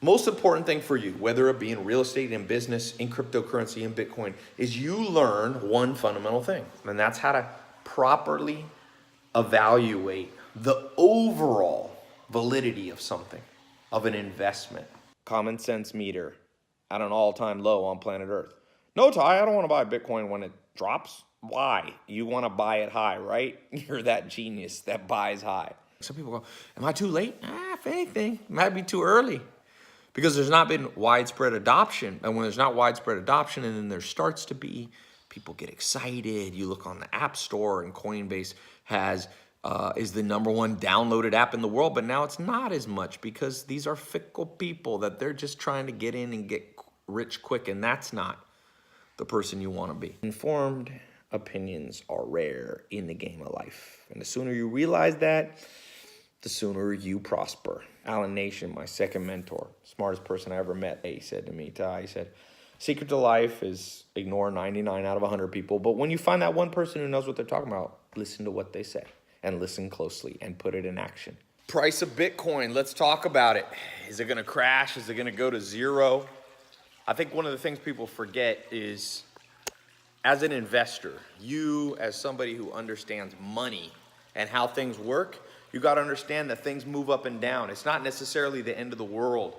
Most important thing for you, whether it be in real estate, in business, in cryptocurrency, in Bitcoin, is you learn one fundamental thing, and that's how to properly evaluate the overall validity of something, of an investment. Common sense meter at an all-time low on planet Earth. No, Ty, I don't want to buy Bitcoin when it drops. Why? You want to buy it high, right? You're that genius that buys high. Some people go, am I too late? If anything, it might be too early. Because there's not been widespread adoption. And when there's not widespread adoption and then there starts to be, people get excited. You look on the App Store and Coinbase is the #1 downloaded app in the world, but now it's not as much because these are fickle people that they're just trying to get in and get rich quick, and that's not the person you want to be. Informed opinions are rare in the game of life. And the sooner you realize that, the sooner you prosper. Alan Nation, my second mentor, smartest person I ever met, he said to me, Ty, he said, secret to life is ignore 99 out of 100 people, but when you find that one person who knows what they're talking about, listen to what they say and listen closely and put it in action. Price of Bitcoin, let's talk about it. Is it gonna crash? Is it gonna go to zero? I think one of the things people forget is, as an investor, you as somebody who understands money and how things work, you got to understand that things move up and down. It's not necessarily the end of the world.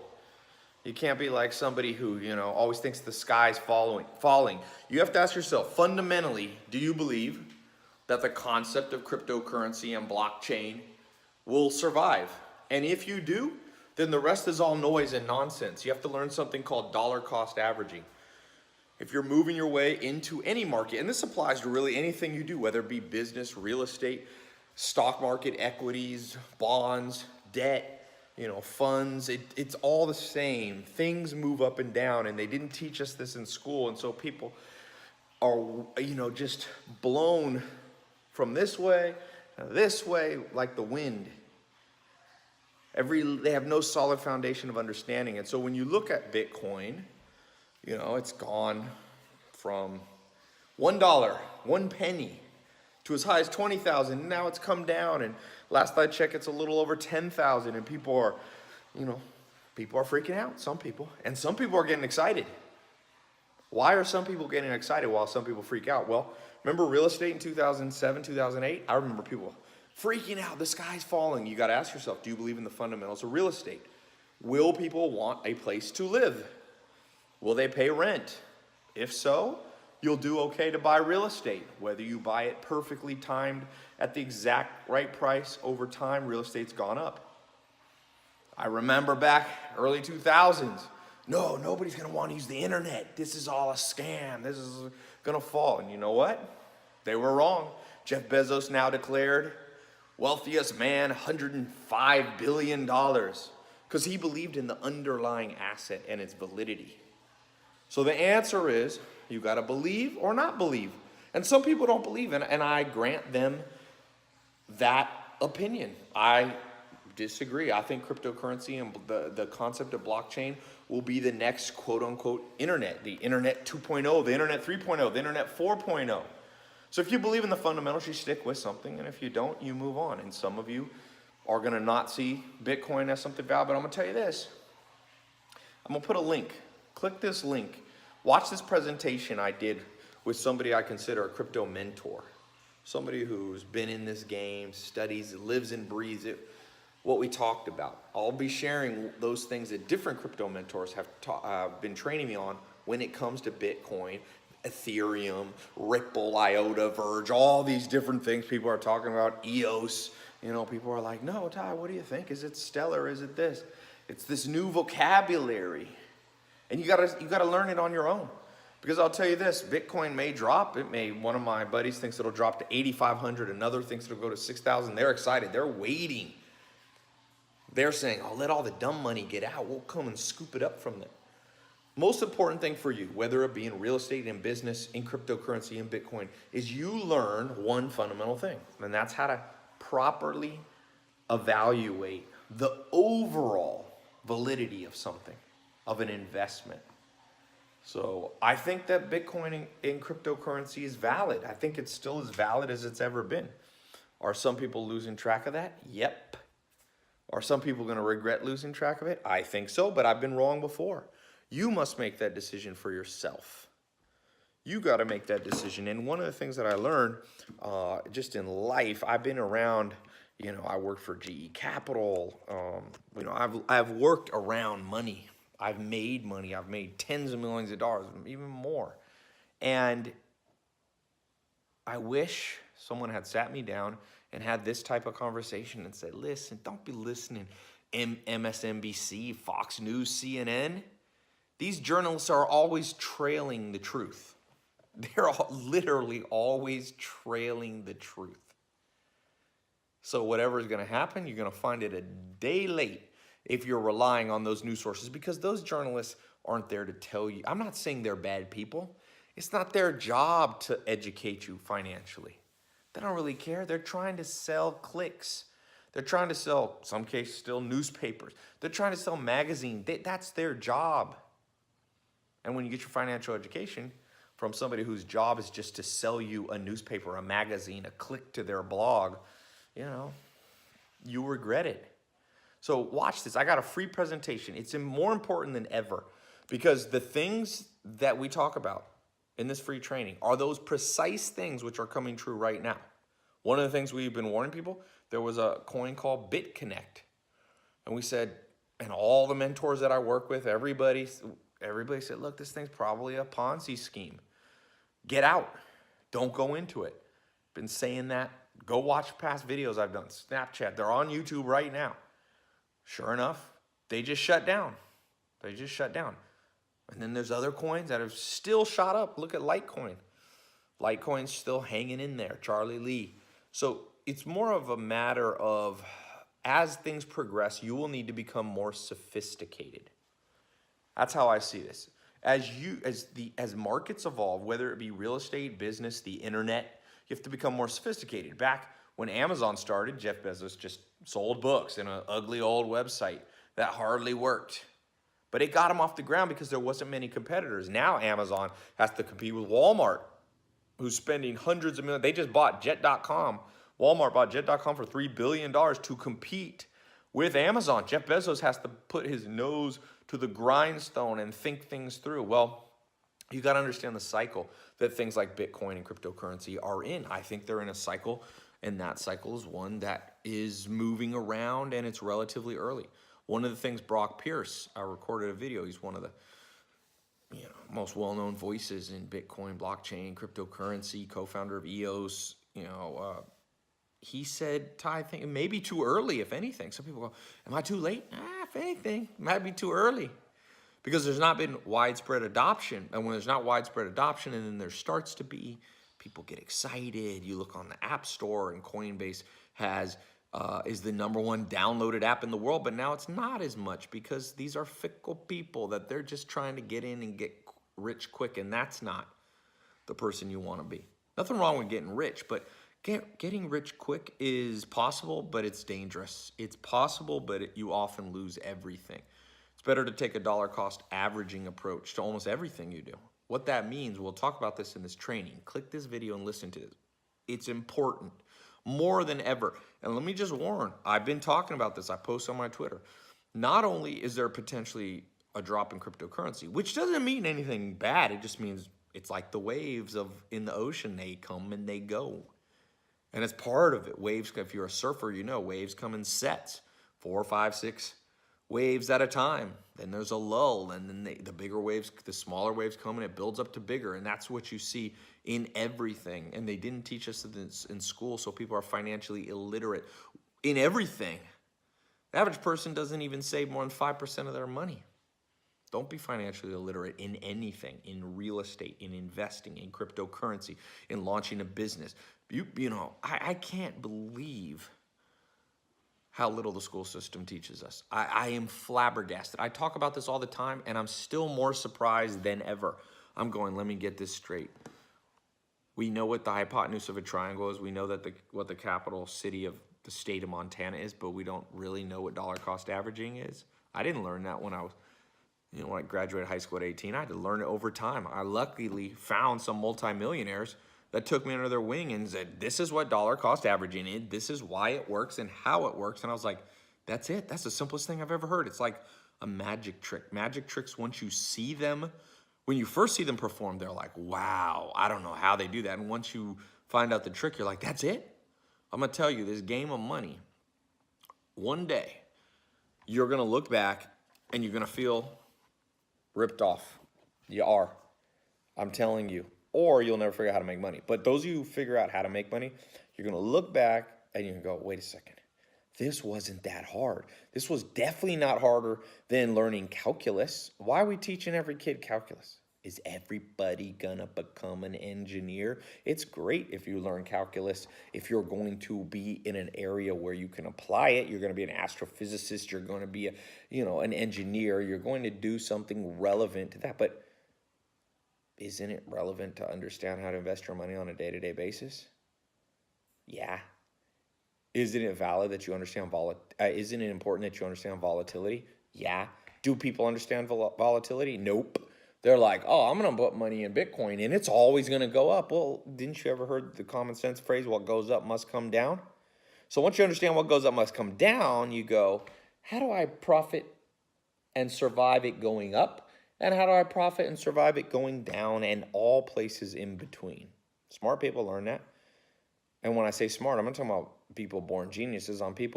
You can't be like somebody who, always thinks the sky's falling. You have to ask yourself, fundamentally, do you believe that the concept of cryptocurrency and blockchain will survive? And if you do, then the rest is all noise and nonsense. You have to learn something called dollar cost averaging. If you're moving your way into any market, and this applies to really anything you do, whether it be business, real estate, stock market, equities, bonds, debt, funds, it's all the same. Things move up and down, and they didn't teach us this in school, and so people are, just blown from this way like the wind. They have no solid foundation of understanding, and so when you look at Bitcoin, it's gone from $1, 1 penny, to as high as 20,000. Now it's come down, and last I checked, it's a little over 10,000, and people are freaking out, some people, and some people are getting excited. Why are some people getting excited while some people freak out? Well, remember real estate in 2007, 2008? I remember people freaking out, the sky's falling. You got to ask yourself, do you believe in the fundamentals of real estate? Will people want a place to live? Will they pay rent? If so, you'll do okay to buy real estate. Whether you buy it perfectly timed at the exact right price over time, real estate's gone up. I remember back early 2000s, nobody's gonna want to use the internet. This is all a scam. This is gonna fall. And you know what? They were wrong. Jeff Bezos now declared wealthiest man, $105 billion, because he believed in the underlying asset and its validity. So the answer is, you got to believe or not believe. And some people don't believe, and I grant them that opinion. I disagree. I think cryptocurrency and the concept of blockchain will be the next quote-unquote internet, the internet 2.0, the internet 3.0, the internet 4.0. So if you believe in the fundamentals, you stick with something, and if you don't, you move on. And some of you are going to not see Bitcoin as something valuable, but I'm going to tell you this. I'm going to put a link. Click this link. Watch this presentation I did with somebody I consider a crypto mentor, somebody who's been in this game, studies, lives and breathes it, what we talked about. I'll be sharing those things that different crypto mentors have been training me on when it comes to Bitcoin, Ethereum, Ripple, IOTA, Verge, all these different things people are talking about, EOS. People are like, no, Ty, what do you think? Is it Stellar? Is it this? It's this new vocabulary. And you gotta learn it on your own. Because I'll tell you this, Bitcoin may drop. One of my buddies thinks it'll drop to 8,500. Another thinks it'll go to 6,000. They're excited. They're waiting. They're saying, let all the dumb money get out. We'll come and scoop it up from them. Most important thing for you, whether it be in real estate, in business, in cryptocurrency, in Bitcoin, is you learn one fundamental thing. And that's how to properly evaluate the overall validity of something, of an investment. So I think that Bitcoin in cryptocurrency is valid. I think it's still as valid as it's ever been. Are some people losing track of that? Yep. Are some people going to regret losing track of it? I think so, but I've been wrong before. You must make that decision for yourself. You got to make that decision. And one of the things that I learned just in life, I've been around, I worked for GE Capital. I've worked around money. I've made money. I've made tens of millions of dollars, even more. And I wish someone had sat me down and had this type of conversation and said, listen, don't be listening MSNBC, Fox News, CNN. These journalists are always trailing the truth. They're literally always trailing the truth. So whatever is going to happen, you're going to find it a day late if you're relying on those news sources, because those journalists aren't there to tell you. I'm not saying they're bad people. It's not their job to educate you financially. They don't really care. They're trying to sell clicks. They're trying to sell, some cases, still newspapers. They're trying to sell magazines. That's their job. And when you get your financial education from somebody whose job is just to sell you a newspaper, a magazine, a click to their blog, you regret it. So watch this. I got a free presentation. It's more important than ever, because the things that we talk about in this free training are those precise things which are coming true right now. One of the things we've been warning people, there was a coin called BitConnect. And we said, and all the mentors that I work with, everybody said, look, this thing's probably a Ponzi scheme. Get out. Don't go into it. Been saying that. Go watch past videos I've done. Snapchat. They're on YouTube right now. Sure enough, they just shut down. And then there's other coins that have still shot up. Look at Litecoin. Litecoin's still hanging in there. Charlie Lee. So it's more of a matter of, as things progress, you will need to become more sophisticated. That's how I see this. As markets evolve, whether it be real estate, business, the internet, you have to become more sophisticated. Back when Amazon started, Jeff Bezos just sold books in an ugly old website that hardly worked. But it got him off the ground because there wasn't many competitors. Now Amazon has to compete with Walmart, who's spending hundreds of millions. They just bought Jet.com. Walmart bought Jet.com for $3 billion to compete with Amazon. Jeff Bezos has to put his nose to the grindstone and think things through. Well, you got to understand the cycle that things like Bitcoin and cryptocurrency are in. I think they're in a cycle, and that cycle is one that is moving around, and it's relatively early. One of the things Brock Pierce, I recorded a video. He's one of the most well-known voices in Bitcoin, blockchain, cryptocurrency, co-founder of EOS. He said, Ty, I think it may be too early, if anything. Some people go, am I too late? If anything, it might be too early. Because there's not been widespread adoption. And when there's not widespread adoption and then there starts to be, people get excited. You look on the App Store, and Coinbase is the #1 downloaded app in the world. But now it's not as much, because these are fickle people that they're just trying to get in and get rich quick. And that's not the person you want to be. Nothing wrong with getting rich, but getting rich quick is possible, but it's dangerous. It's possible, but you often lose everything. It's better to take a dollar cost averaging approach to almost everything you do. What that means, we'll talk about this in this training. Click this video and listen to this. It's important, more than ever. And let me just warn, I've been talking about this. I post on my Twitter. Not only is there potentially a drop in cryptocurrency, which doesn't mean anything bad. It just means it's like the waves in the ocean. They come and they go. And it's part of it. Waves, if you're a surfer, waves come in sets, 4, 5, 6 waves at a time. Then there's a lull, and then the bigger waves, the smaller waves come, and it builds up to bigger. And that's what you see in everything. And they didn't teach us this in school, so people are financially illiterate in everything. The average person doesn't even save more than 5% of their money. Don't be financially illiterate in anything, in real estate, in investing, in cryptocurrency, in launching a business. I can't believe how little the school system teaches us. I am flabbergasted. I talk about this all the time, and I'm still more surprised than ever. I'm going, let me get this straight. We know what the hypotenuse of a triangle is. We know that what the capital city of the state of Montana is, but we don't really know what dollar cost averaging is. I didn't learn that when I graduated high school at 18. I had to learn it over time. I luckily found some multimillionaires that took me under their wing and said, this is what dollar cost averaging is. This is why it works and how it works. And I was like, That's it. That's the simplest thing I've ever heard. It's like a magic trick. Magic tricks, once you see them, when you first see them perform, they're like, wow, I don't know how they do that. And once you find out the trick, you're like, that's it? I'm gonna tell you, this game of money, one day, you're gonna look back and you're gonna feel ripped off. You are. I'm telling you. Or you'll never figure out how to make money. But those of you who figure out how to make money, you're gonna look back and you're gonna go, wait a second. This wasn't that hard. This was definitely not harder than learning calculus. Why are we teaching every kid calculus? Is everybody gonna become an engineer? It's great if you learn calculus. If you're going to be in an area where you can apply it, you're gonna be an astrophysicist, you're gonna be an engineer, you're going to do something relevant to that. But isn't it relevant to understand how to invest your money on a day-to-day basis? Yeah. Isn't it valid that you understand isn't it important that you understand volatility? Yeah. Do people understand volatility? Nope. They're like, oh, I'm going to put money in Bitcoin and it's always going to go up. Well, didn't you ever heard the common sense phrase, what goes up must come down? So once you understand what goes up must come down, you go, how do I profit and survive it going up? And how do I profit and survive it going down and all places in between? Smart people learn that. And when I say smart, I'm not talking about people born geniuses. I'm talking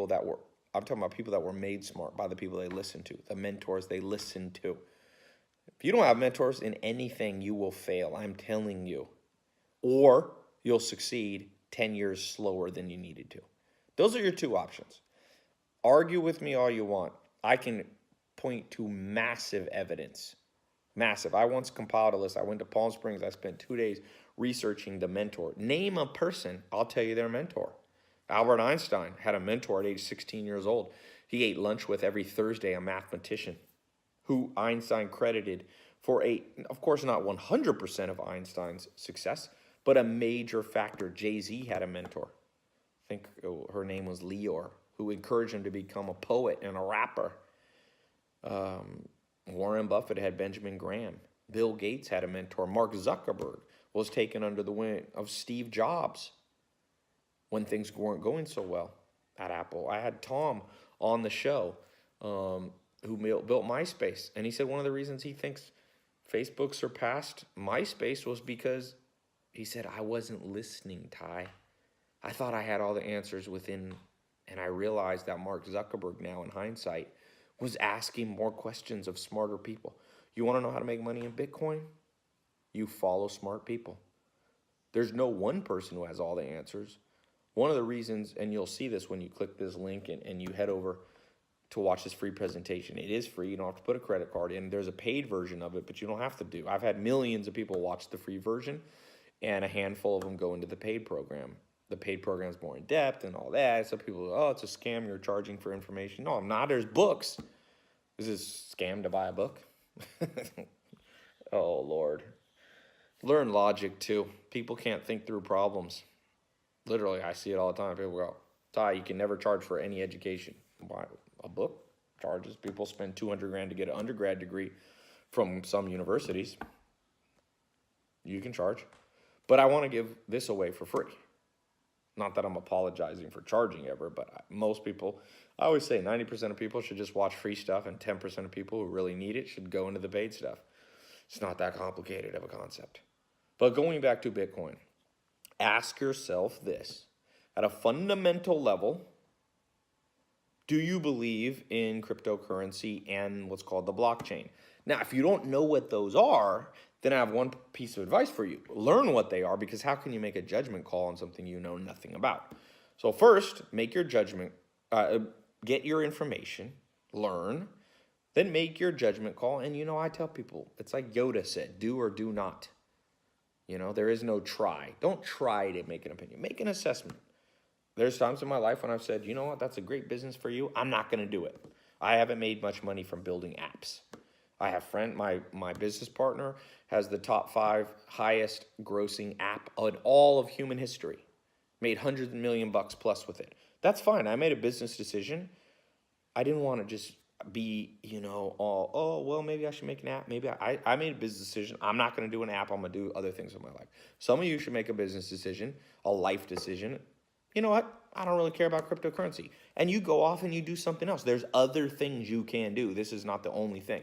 about people that were made smart by the people they listen to, the mentors they listen to. If you don't have mentors in anything, you will fail, I'm telling you. Or you'll succeed 10 years slower than you needed to. Those are your two options. Argue with me all you want. I can point to massive evidence. Massive. I once compiled a list. I went to Palm Springs. I spent 2 days researching the mentor. Name a person, I'll tell you their mentor. Albert Einstein had a mentor at age 16 years old. He ate lunch with every Thursday a mathematician who Einstein credited for of course, not 100% of Einstein's success, but a major factor. Jay-Z had a mentor. I think her name was Leor, who encouraged him to become a poet and a rapper. Warren Buffett had Benjamin Graham. Bill Gates had a mentor. Mark Zuckerberg was taken under the wing of Steve Jobs when things weren't going so well at Apple. I had Tom on the show who built MySpace. And he said one of the reasons he thinks Facebook surpassed MySpace was because he said, I wasn't listening, Ty. I thought I had all the answers within, and I realized that Mark Zuckerberg now in hindsight was asking more questions of smarter people. You want to know how to make money in Bitcoin? You follow smart people. There's no one person who has all the answers. One of the reasons, and you'll see this when you click this link and you head over to watch this free presentation. It is free. You don't have to put a credit card in. There's a paid version of it, but you don't have to do. I've had millions of people watch the free version, and a handful of them go into the paid program. The paid program is more in depth and all that. Some people go, oh, it's a scam. You're charging for information. No, I'm not. There's books. Is this a scam to buy a book? Oh, Lord. Learn logic, too. People can't think through problems. Literally, I see it all the time. People go, Ty, you can never charge for any education. Buy a book charges. People spend $200,000 to get an undergrad degree from some universities. You can charge. But I want to give this away for free. Not that I'm apologizing for charging ever, but most people, I always say 90% of people should just watch free stuff, and 10% of people who really need it should go into the paid stuff. It's not that complicated of a concept. But going back to Bitcoin, ask yourself this. At a fundamental level, do you believe in cryptocurrency and what's called the blockchain? Now, if you don't know what those are, then I have one piece of advice for you. Learn what they are, because how can you make a judgment call on something you know nothing about? So first, make your judgment, get your information, learn, then make your judgment call. And I tell people, it's like Yoda said, do or do not. There is no try. Don't try to make an opinion. Make an assessment. There's times in my life when I've said, you know what, that's a great business for you. I'm not going to do it. I haven't made much money from building apps. I have my business partner has the top 5 highest grossing app in all of human history. Made hundreds of million bucks plus with it. That's fine. I made a business decision. I didn't want to just be, well, maybe I should make an app. Maybe I made a business decision. I'm not going to do an app. I'm going to do other things in my life. Some of you should make a business decision, a life decision. You know what? I don't really care about cryptocurrency. And you go off and you do something else. There's other things you can do. This is not the only thing.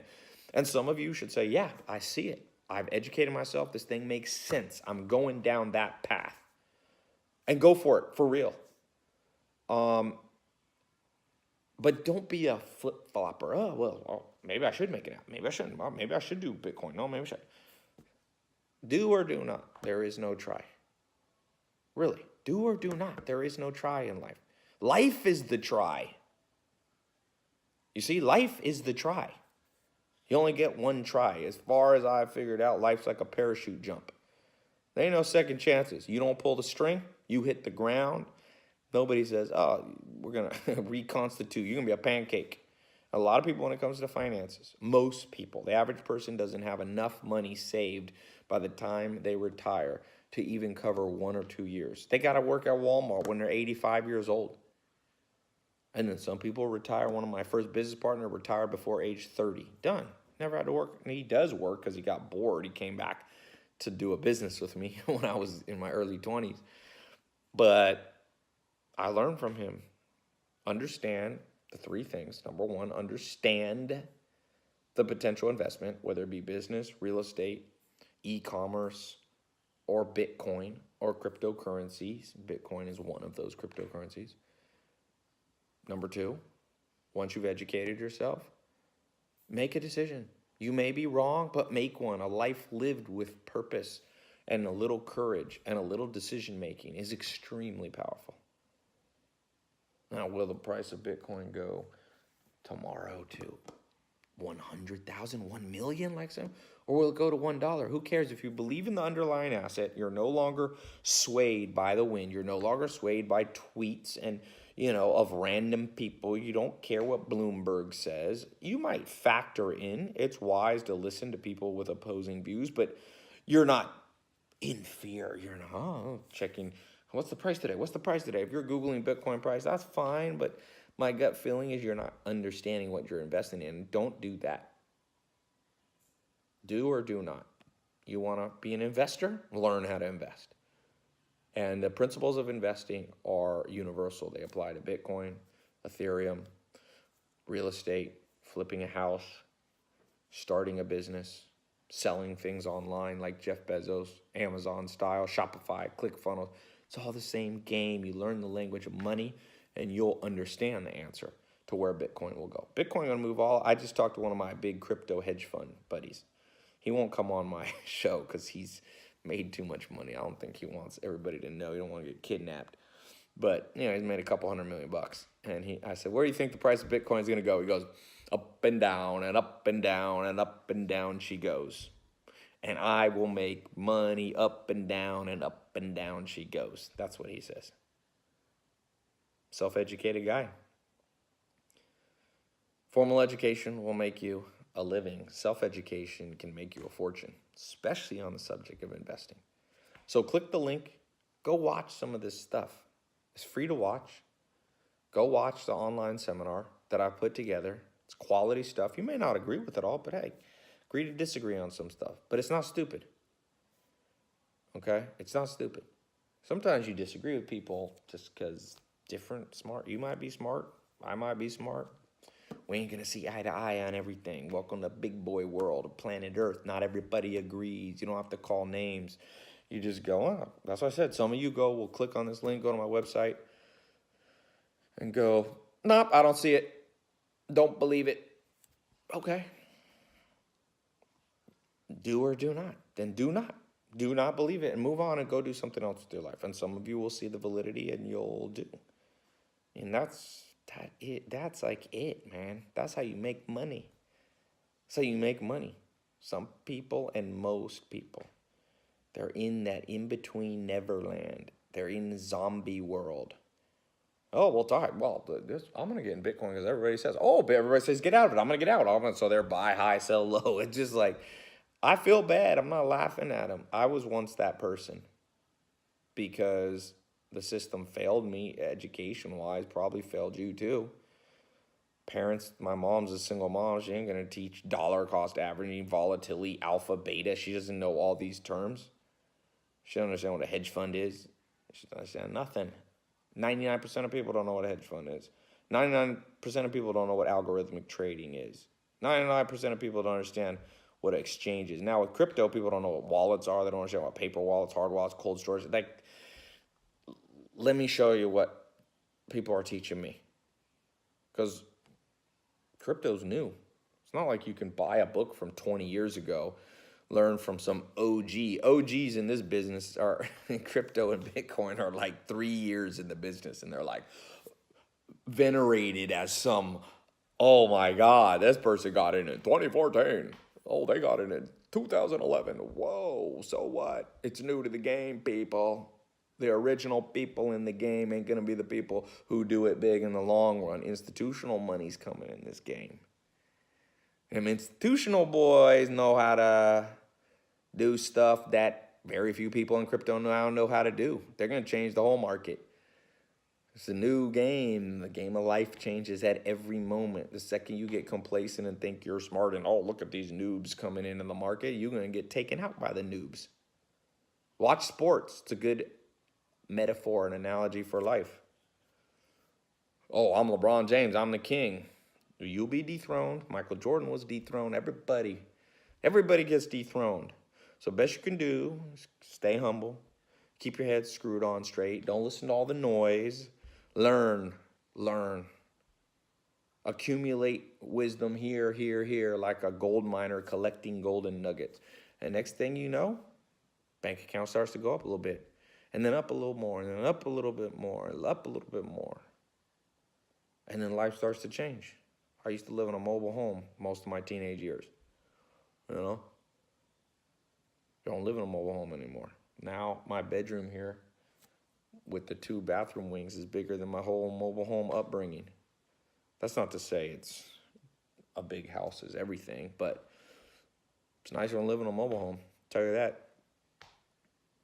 And some of you should say, yeah, I see it. I've educated myself. This thing makes sense. I'm going down that path. And go for it, for real. But don't be a flip-flopper. Maybe I should make it out. Maybe I shouldn't. Well, maybe I should do Bitcoin. No, maybe I should. Do or do not. There is no try. Really. Do or do not. There is no try in life. Life is the try. You see, life is the try. You only get one try. As far as I've figured out, life's like a parachute jump. There ain't no second chances. You don't pull the string, you hit the ground. Nobody says, oh, we're going to reconstitute. You're going to be a pancake. A lot of people, when it comes to finances, most people, the average person doesn't have enough money saved by the time they retire to even cover 1 or 2 years. They got to work at Walmart when they're 85 years old. And then some people retire. One of my first business partners retired before age 30. Done. Never had to work. And he does work because he got bored. He came back to do a business with me when I was in my early 20s. But I learned from him. Understand the 3 things. Number 1, understand the potential investment, whether it be business, real estate, e-commerce, or Bitcoin, or cryptocurrencies. Bitcoin is one of those cryptocurrencies. Number 2, once you've educated yourself, make a decision. You may be wrong, but make one. A life lived with purpose and a little courage and a little decision making is extremely powerful. Now, will the price of Bitcoin go tomorrow to 100,000, 1 million like some? Or will it go to $1? Who cares? If you believe in the underlying asset, you're no longer swayed by the wind. You're no longer swayed by tweets and, of random people. You don't care what Bloomberg says. You might factor in. It's wise to listen to people with opposing views, but you're not in fear. You're not checking. What's the price today? What's the price today? If you're Googling Bitcoin price, that's fine. But my gut feeling is you're not understanding what you're investing in. Don't do that. Do or do not. You want to be an investor? Learn how to invest. And the principles of investing are universal. They apply to Bitcoin, Ethereum, real estate, flipping a house, starting a business, selling things online like Jeff Bezos, Amazon style, Shopify, ClickFunnels. It's all the same game. You learn the language of money and you'll understand the answer to where Bitcoin will go. Bitcoin going to move all. I just talked to one of my big crypto hedge fund buddies. He won't come on my show because he's made too much money. I don't think he wants everybody to know. He don't want to get kidnapped. But, he's made a couple $100 million bucks. And I said, where do you think the price of Bitcoin is going to go? He goes, up and down and up and down and up and down she goes. And I will make money up and down she goes. That's what he says. Self-educated guy. Formal education will make you a living. Self-education can make you a fortune, especially on the subject of investing. So click the link. Go watch some of this stuff. It's free to watch. Go watch the online seminar that I put together. It's quality stuff. You may not agree with it all, but hey, agree to disagree on some stuff. But it's not stupid. Okay? It's not stupid. Sometimes you disagree with people just because different, smart. You might be smart. I might be smart. We ain't going to see eye to eye on everything. Welcome to big boy world of planet Earth. Not everybody agrees. You don't have to call names. You just go, that's what I said. Some of you will click on this link, go to my website, and go, nope, I don't see it. Don't believe it. Okay. Do or do not. Then do not. Do not believe it and move on and go do something else with your life. And some of you will see the validity and you'll do. And that's like it, man. That's how you make money. That's how you make money. Some people and most people, they're in that in-between Neverland. They're in the zombie world. Oh, I'm going to get in Bitcoin because everybody says, everybody says get out of it. I'm going to get out. So they're buy high, sell low. It's just like, I feel bad. I'm not laughing at them. I was once that person because the system failed me education-wise, probably failed you too. Parents, my mom's a single mom. She ain't going to teach dollar cost averaging, volatility, alpha, beta. She doesn't know all these terms. She doesn't understand what a hedge fund is. She doesn't understand nothing. 99% of people don't know what a hedge fund is. 99% of people don't know what algorithmic trading is. 99% of people don't understand what an exchange is. Now with crypto, people don't know what wallets are. They don't understand what paper wallets, hard wallets, cold storage. Like, let me show you what people are teaching me. Because crypto's new. It's not like you can buy a book from 20 years ago, learn from some OG. OGs in this business are crypto and Bitcoin are like 3 years in the business, and they're like venerated as some, oh my God, this person got in 2014. Oh, they got in 2011. Whoa, so what? It's new to the game, people. The original people in the game ain't going to be the people who do it big in the long run. Institutional money's coming in this game. And institutional boys know how to do stuff that very few people in crypto now know how to do. They're going to change the whole market. It's a new game. The game of life changes at every moment. The second you get complacent and think you're smart and, oh, look at these noobs coming into the market, you're going to get taken out by the noobs. Watch sports. It's a good metaphor, an analogy for life. Oh, I'm LeBron James. I'm the king. You'll be dethroned. Michael Jordan was dethroned. Everybody gets dethroned. So best you can do is stay humble. Keep your head screwed on straight. Don't listen to all the noise. Learn. Accumulate wisdom here, like a gold miner collecting golden nuggets. And next thing you know, bank account starts to go up a little bit. And then up a little more, and then up a little bit more, and up a little bit more. And then life starts to change. I used to live in a mobile home most of my teenage years. You know? Don't live in a mobile home anymore. Now my bedroom here with the 2 bathroom wings is bigger than my whole mobile home upbringing. That's not to say it's a big house is everything, but it's nicer than living in a mobile home. I'll tell you that.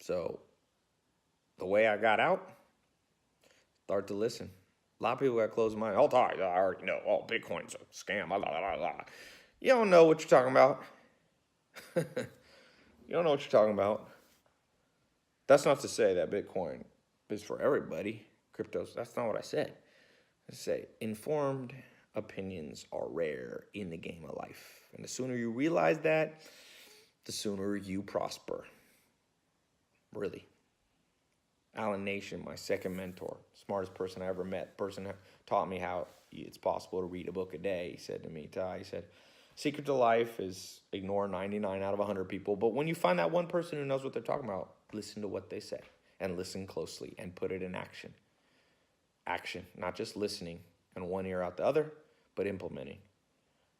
So the way I got out, start to listen. A lot of people got closed mind. Oh, I already know. Oh, Bitcoin's a scam. Blah, blah, blah, blah. You don't know what you're talking about. You don't know what you're talking about. That's not to say that Bitcoin is for everybody. Cryptos, that's not what I said. I say informed opinions are rare in the game of life. And the sooner you realize that, the sooner you prosper. Really. Alan Nation, my second mentor, smartest person I ever met, person that taught me how it's possible to read a book a day. He said to me, Ty, he said, secret to life is ignore 99 out of 100 people. But when you find that one person who knows what they're talking about, listen to what they say and listen closely and put it in action. Action, not just listening and one ear out the other, but implementing.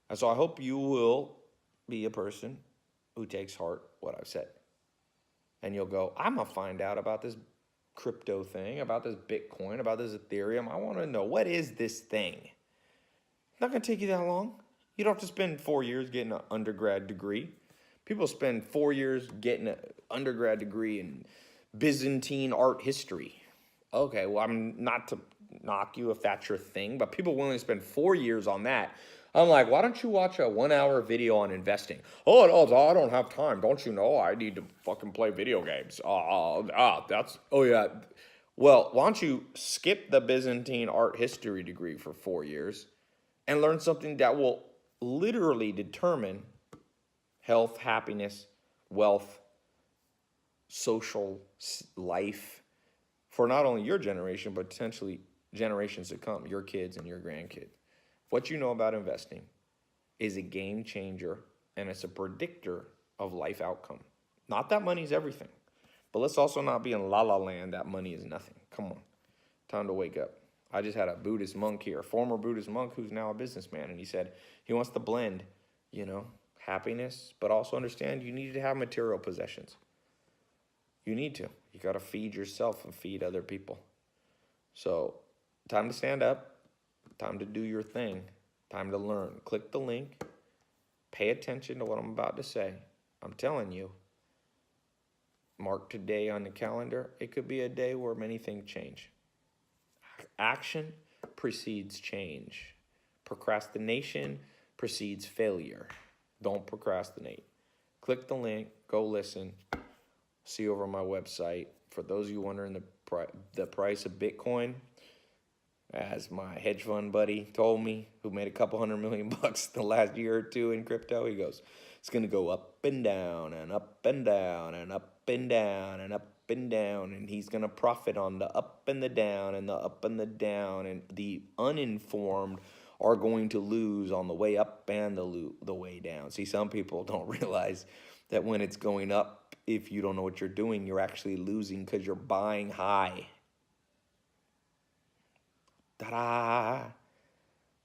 And so I hope you will be a person who takes heart what I've said. And you'll go, I'm going to find out about this crypto thing, about this Bitcoin, about this Ethereum. I want to know, what is this thing? Not going to take you that long. You don't have to spend 4 years getting an undergrad degree. People spend 4 years getting an undergrad degree in Byzantine art history. Okay, well, I'm not to knock you if that's your thing, but people willing to spend 4 years on that. I'm like, why don't you watch a 1 hour video on investing? Oh, no, I don't have time. Don't you know I need to fucking play video games? Oh yeah. Well, why don't you skip the Byzantine art history degree for 4 years and learn something that will literally determine health, happiness, wealth, social life for not only your generation, but potentially generations to come, your kids and your grandkids. What you know about investing is a game changer, and it's a predictor of life outcome. Not that money's everything, but let's also not be in la-la land that money is nothing. Come on, time to wake up. I just had a Buddhist monk here, a former Buddhist monk who's now a businessman, and he said he wants to blend, happiness, but also understand you need to have material possessions. You need to. You got to feed yourself and feed other people. So, time to stand up. Time to do your thing. Time to learn. Click the link. Pay attention to what I'm about to say. I'm telling you, mark today on the calendar. It could be a day where many things change. Action precedes change. Procrastination precedes failure. Don't procrastinate. Click the link. Go listen. See you over on my website. For those of you wondering the the price of Bitcoin, as my hedge fund buddy told me, who made a couple $100 million the last year or two in crypto, he goes, it's going to go up and down and up and down and up and down and up and down, and he's going to profit on the up and the down and the up and the down, and the uninformed are going to lose on the way up and the way down. See, some people don't realize that when it's going up, if you don't know what you're doing, you're actually losing because you're buying high. Ta-da!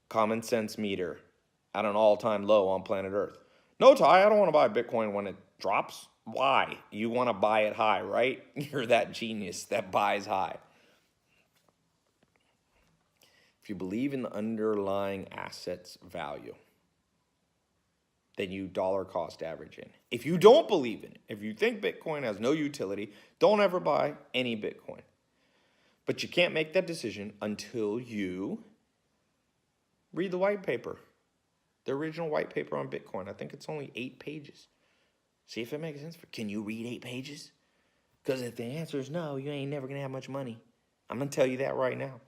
Common sense meter at an all-time low on planet Earth. No, Ty, I don't want to buy Bitcoin when it drops. Why? You want to buy it high, right? You're that genius that buys high. If you believe in the underlying asset's value, then you dollar cost average in. If you don't believe in it, if you think Bitcoin has no utility, don't ever buy any Bitcoin. But you can't make that decision until you read the white paper, the original white paper on Bitcoin. I think it's only 8 pages. See if it makes sense. Can you read 8 pages? Because if the answer is no, you ain't never going to have much money. I'm going to tell you that right now.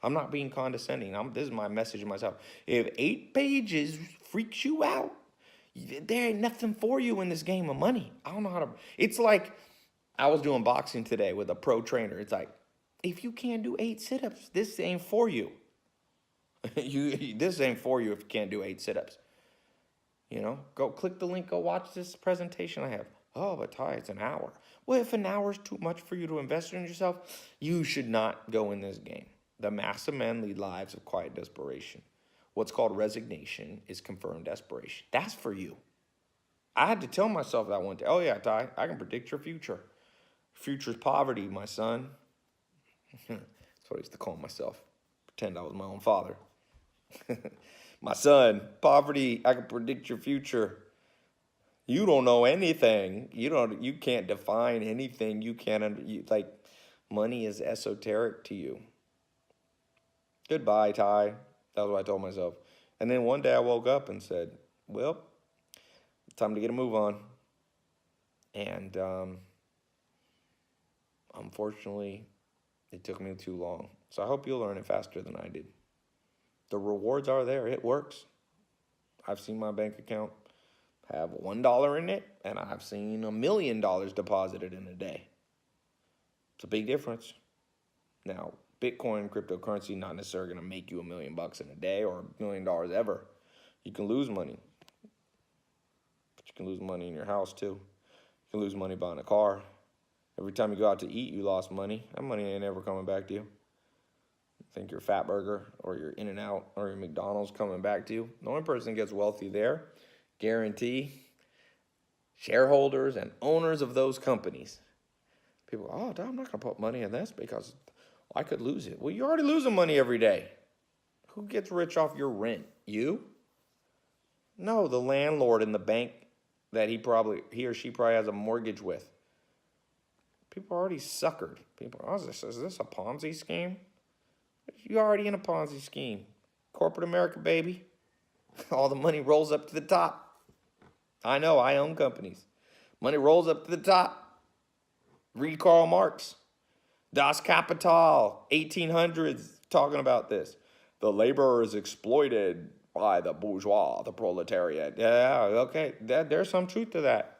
I'm not being condescending. This is my message to myself. If 8 pages freaks you out, there ain't nothing for you in this game of money. I don't know how to. It's like I was doing boxing today with a pro trainer. It's like, if you can't do 8 sit-ups, this ain't for you. This ain't for you if you can't do 8 sit-ups. You know, go click the link, go watch this presentation I have. Oh, but Ty, it's an hour. Well, if an hour is too much for you to invest in yourself, you should not go in this game. The mass of men lead lives of quiet desperation. What's called resignation is confirmed desperation. That's for you. I had to tell myself that one day. Oh, yeah, Ty, I can predict your future. Future's poverty, my son. That's what I used to call myself. Pretend I was my own father. My son, poverty, I can predict your future. You don't know anything. You can't define anything. You can't, like, money is esoteric to you. Goodbye, Ty. That's what I told myself. And then one day I woke up and said, well, time to get a move on. And unfortunately, it took me too long. So I hope you'll learn it faster than I did. The rewards are there. It works. I've seen my bank account have $1 in it, and I've seen $1 million deposited in a day. It's a big difference. Now, Bitcoin, cryptocurrency, not necessarily going to make you $1 million in a day or $1 million ever. You can lose money. But you can lose money in your house, too. You can lose money buying a car. Every time you go out to eat, you lost money. That money ain't ever coming back to you. You think your Fat Burger or your In-N-Out or your McDonald's coming back to you. The only person that gets wealthy there, guarantee, shareholders and owners of those companies. People, oh, I'm not going to put money in this because I could lose it. Well, you're already losing money every day. Who gets rich off your rent? You? No, the landlord in the bank that he or she probably has a mortgage with. People are already suckered. People, oh, is this a Ponzi scheme? You're already in a Ponzi scheme. Corporate America, baby. All the money rolls up to the top. I know, I own companies. Money rolls up to the top. Read Karl Marx. Das Kapital, 1800s, talking about this. The laborer is exploited by the bourgeois, the proletariat. Yeah, okay, there's some truth to that.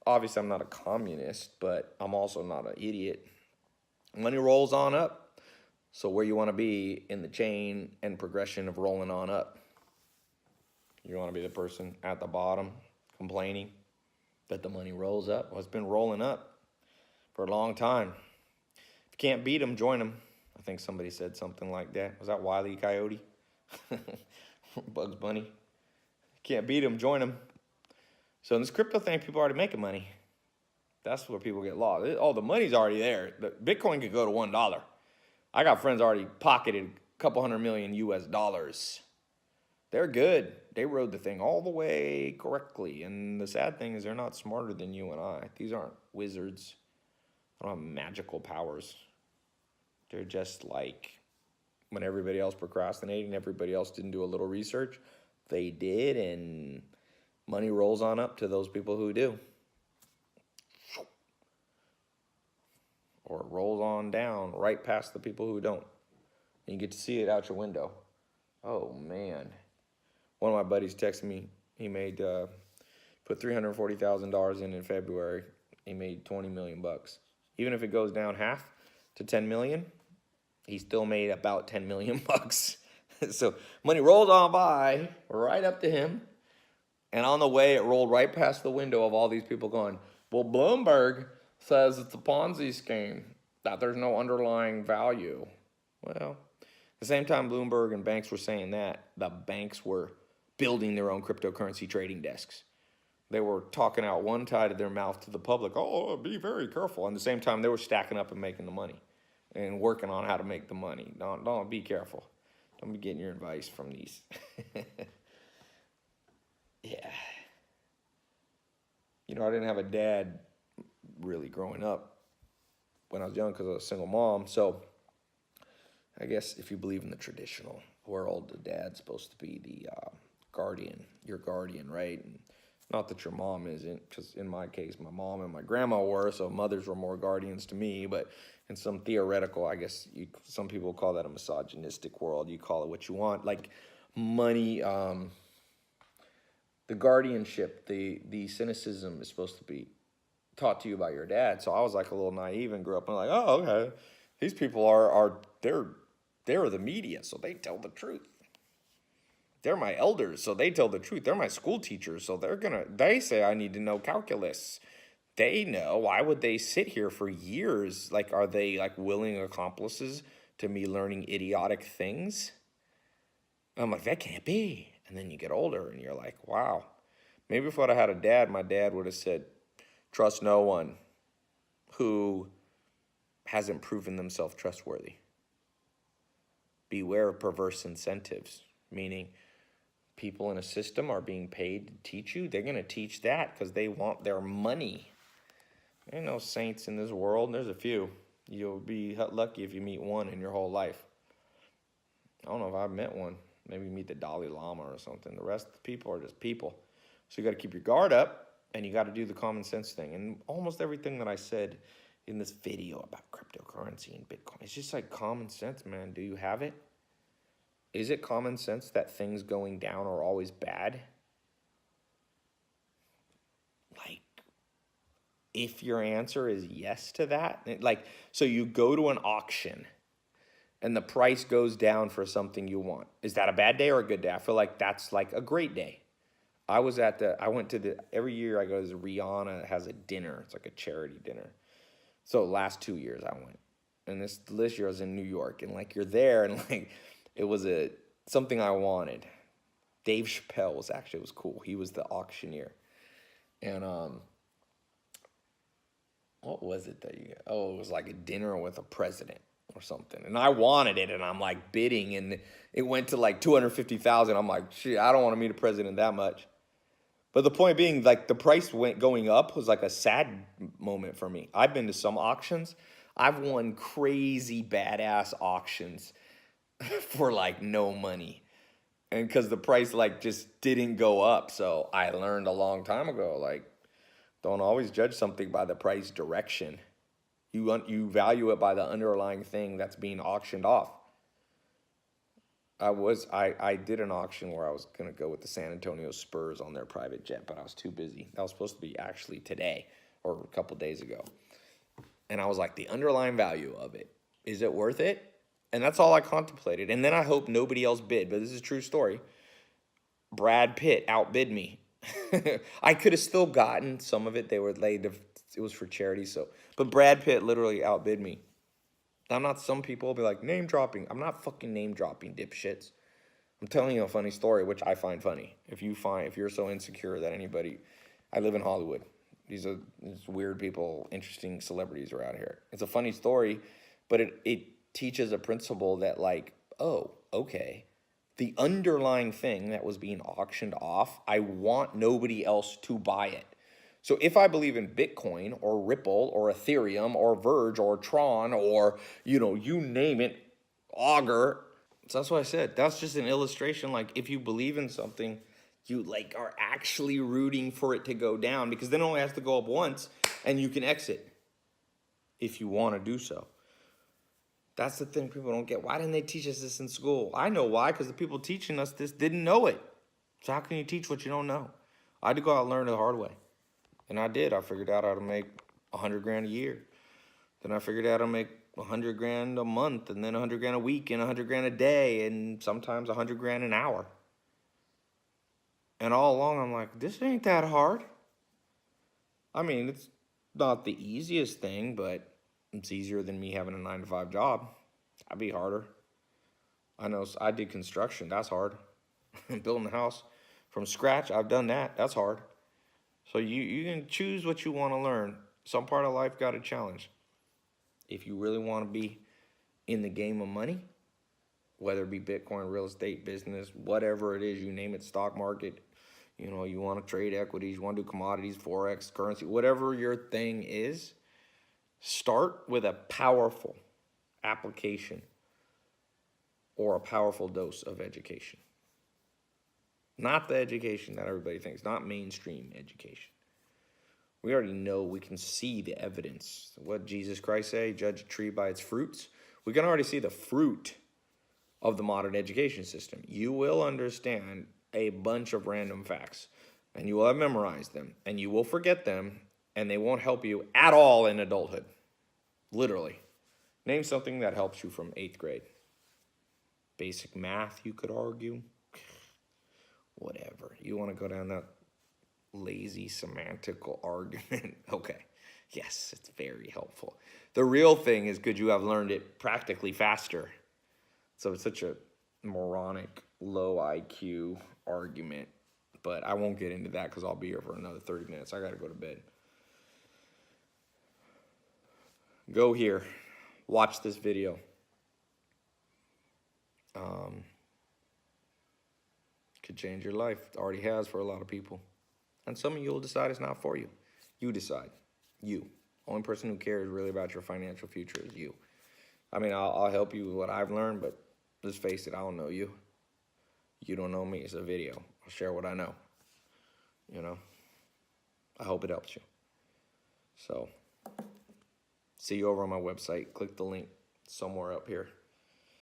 Obviously, I'm not a communist, but I'm also not an idiot. Money rolls on up. So where you want to be in the chain and progression of rolling on up? You want to be the person at the bottom complaining that the money rolls up? Well, it's been rolling up for a long time. If you can't beat them, join them. I think somebody said something like that. Was that Wile E. Coyote? Bugs Bunny. Can't beat them, join them. So in this crypto thing, people are already making money. That's where people get lost. Oh, the money's already there. Bitcoin could go to $1. I got friends already pocketed a couple $100 million US. They're good. They rode the thing all the way correctly. And the sad thing is they're not smarter than you and I. These aren't wizards. They don't have magical powers. They're just like when everybody else procrastinated and everybody else didn't do a little research, they did, and money rolls on up to those people who do. or it rolls on down right past the people who don't. And you get to see it out your window. Oh, man. One of my buddies texted me. He made, put $340,000 in February. He made 20 million bucks. Even if it goes down half to 10 million, he still made about 10 million bucks. So money rolled on by right up to him. And on the way, it rolled right past the window of all these people going, well, Bloomberg says it's a Ponzi scheme, that there's no underlying value. Well, at the same time Bloomberg and banks were saying that, the banks were building their own cryptocurrency trading desks. They were talking out one side of their mouth to the public, oh, be very careful. And at the same time, they were stacking up and making the money and working on how to make the money. Don't be careful. Don't be getting your advice from these. Yeah. You know, I didn't have a dad really growing up when I was young because I was a single mom. So I guess if you believe in the traditional world, the dad's supposed to be the guardian, your guardian, right? And not that your mom isn't, because in my case, my mom and my grandma were, so mothers were more guardians to me. But in some theoretical, I guess some people call that a misogynistic world. You call it what you want. Like money, the guardianship, the cynicism is supposed to be taught to you by your dad. So I was like a little naive and grew up and like, oh, okay, these people they're the media, so they tell the truth. They're my elders, so they tell the truth. They're my school teachers, so they say I need to know calculus. They know. Why would they sit here for years? Like, are they like willing accomplices to me learning idiotic things? I'm like, that can't be. And then you get older and you're like, wow, maybe if I'd have had a dad, my dad would have said, trust no one who hasn't proven themselves trustworthy. Beware of perverse incentives, meaning people in a system are being paid to teach you. They're going to teach that because they want their money. There ain't no saints in this world. There's a few. You'll be lucky if you meet one in your whole life. I don't know if I've met one. Maybe meet the Dalai Lama or something. The rest of the people are just people. So you got to keep your guard up, and you got to do the common sense thing. And almost everything that I said in this video about cryptocurrency and Bitcoin, it's just like common sense, man. Do you have it? Is it common sense that things going down are always bad? Like, if your answer is yes to that, like, so you go to an auction and the price goes down for something you want. Is that a bad day or a good day? I feel like that's like a great day. I went to every year I go to Rihanna has a dinner. It's like a charity dinner. So last 2 years I went. And this year I was in New York. And like you're there and like it was something I wanted. Dave Chappelle was cool. He was the auctioneer. And what was it that you got? Oh, it was like a dinner with a president or something. And I wanted it, and I'm like bidding, and it went to like 250,000. I'm like, shit, I don't want to meet a president that much. But the point being, like, the price going up was like a sad moment for me. I've been to some auctions. I've won crazy badass auctions for like no money. And because the price like just didn't go up. So I learned a long time ago, like, don't always judge something by the price direction. You value it by the underlying thing that's being auctioned off. I did an auction where I was going to go with the San Antonio Spurs on their private jet, but I was too busy. That was supposed to be actually today or a couple days ago. And I was like, the underlying value of it, is it worth it? And that's all I contemplated. And then I hope nobody else bid, but this is a true story. Brad Pitt outbid me. I could have still gotten some of it. It was for charity, but Brad Pitt literally outbid me. I'm not, some people will be like, name dropping. I'm not fucking name dropping, dipshits. I'm telling you a funny story, which I find funny. If you're so insecure that I live in Hollywood. These weird people, interesting celebrities around here. It's a funny story, but it teaches a principle that like, oh, okay. The underlying thing that was being auctioned off, I want nobody else to buy it. So if I believe in Bitcoin or Ripple or Ethereum or Verge or Tron or, you name it, Augur. So that's what I said. That's just an illustration. Like if you believe in something, you like are actually rooting for it to go down because then it only has to go up once and you can exit. if you want to do so. That's the thing people don't get. Why didn't they teach us this in school? I know why, because the people teaching us this didn't know it. So how can you teach what you don't know? I had to go out and learn it the hard way. And I did. I figured out how to make 100 grand a year. Then I figured out how to make 100 grand a month, and then 100 grand a week, and 100 grand a day, and sometimes 100 grand an hour. And all along, I'm like, this ain't that hard. I mean, it's not the easiest thing, but it's easier than me having a 9-to-5 job. That'd be harder. I know I did construction. That's hard. Building a house from scratch, I've done that. That's hard. So you can choose what you want to learn. Some part of life got a challenge. If you really want to be in the game of money, whether it be Bitcoin, real estate, business, whatever it is, you name it, stock market, you know, you want to trade equities, you want to do commodities, Forex, currency, whatever your thing is, start with a powerful application or a powerful dose of education. Not the education that everybody thinks, not mainstream education. We already know, we can see the evidence. What Jesus Christ say, judge a tree by its fruits. We can already see the fruit of the modern education system. You will understand a bunch of random facts, and you will have memorized them, and you will forget them, and they won't help you at all in adulthood. Literally. Name something that helps you from 8th grade. Basic math, you could argue. Whatever. You want to go down that lazy semantical argument? Okay. Yes, it's very helpful. The real thing is, could you have learned it practically faster? So it's such a moronic, low IQ argument. But I won't get into that because I'll be here for another 30 minutes. I got to go to bed. Go here. Watch this video. Could change your life. It already has for a lot of people. And some of you will decide it's not for you. You decide. You. Only person who cares really about your financial future is you. I mean, I'll help you with what I've learned, but let's face it, I don't know you. You don't know me. It's a video. I'll share what I know. You know? I hope it helps you. So, see you over on my website. Click the link somewhere up here.